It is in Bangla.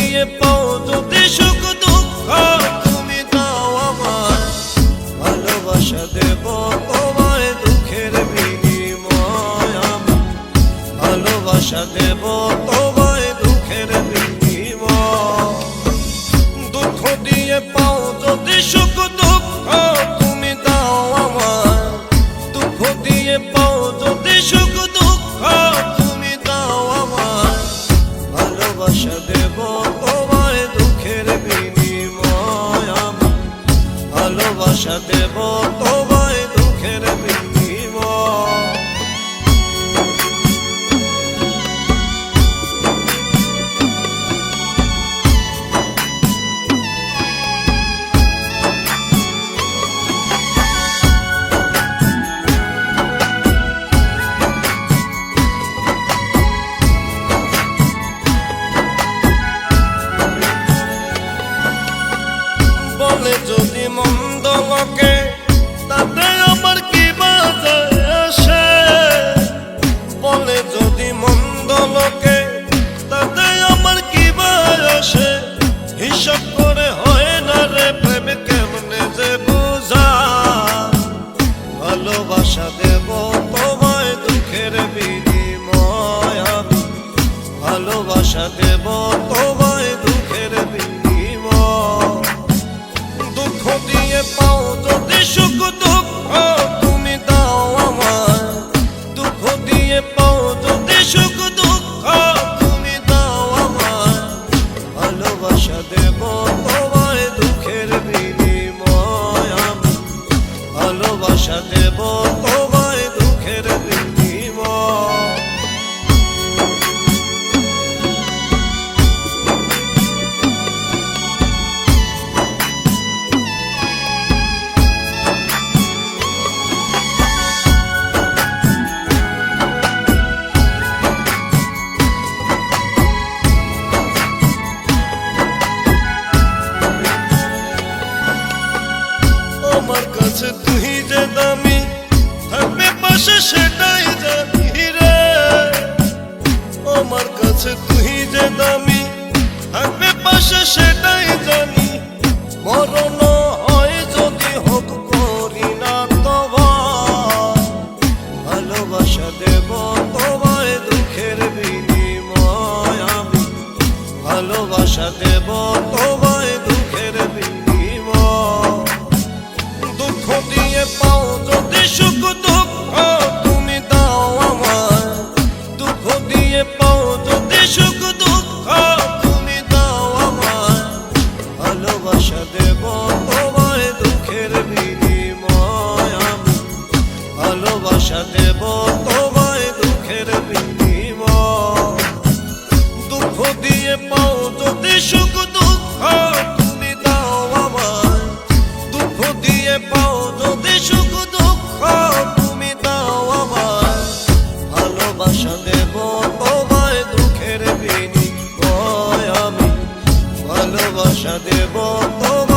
দিয়ে পাও যদি সুখ দুঃখ তুমি দাও আমায়, ভালোবাসা দেব তোমায় দুঃখের বিনিময় আমি, ভালোবাসা দেব তোমায় দুঃখের বিনিময়। দুঃখ দিয়ে পাও যদি সুখ দুঃখ তুমি দাও আমায়, দুঃখ দিয়ে পাও যদি সুখ দুঃখ তুমি দাও আমায়, ভালোবাসা দেব তোমায় দুঃখের বিনিময় আমি, ভালোবাসা দেব তোমায় দুঃখের বিনিময়। বলে যদি মন্দ লোকে তাতে আমার কি বাজে আসে, বলে যদি মন্দ লোকে তাতে আমার কি বাজে আসে, হিসাব করে হয় না রে প্রেম কেমনে যে বুঝা, ভালোবাসা দেব তোমায় দুঃখের বিনিময় আমি, ভালোবাসা দেব তোমায় দুঃখের বিনিময়। দুঃখ দিয়ে পাও যদি সুখ দুঃখ তুমি দাও আমায়, দুঃখ দিয়ে পাও যদি সুখ দুঃখ তুমি দাও আমায়, ভালোবাসা দেব তোমায় দুঃখের বিনিময় আমি, ভালোবাসা দেব তোমায় দুঃখের বিনিময়। আমার কাছে তুই যে দামি থাকবে পাশে সেটাই জানি রে, আমার কাছে তুই যে দামি থাকবে পাশে সেটাই জানি, মরণ হয় যদি হোক করি না তোমায়, ভালোবাসা দেব তোমায় দুঃখের বিনিময় আমি, ভালোবাসা দেব তোমায় দুঃখের বিনিময়। দুঃখ দিয়ে পাও যদি সুখ দুঃখ তুমি দাও আমায়, দুঃখ দিয়ে পাও যদি সুখ দুঃখ তুমি দাও আমায়, ভালোবাসা দেব তোমায় দুঃখের বিনিময় আমি, ভালোবাসা দেব তোমায় দুঃখের বিনিময়। দুঃখ দিয়ে পাও যদি সুখ দুঃখ তুমি দাও আমায়, দুঃখ দিয়ে পাও যদি সুখ দুঃখ তুমি দাও আমায়, ভালোবাসা দেব তোমায় দুঃখের বিনিময় আমি, ভালোবাসা দেব তোমায়।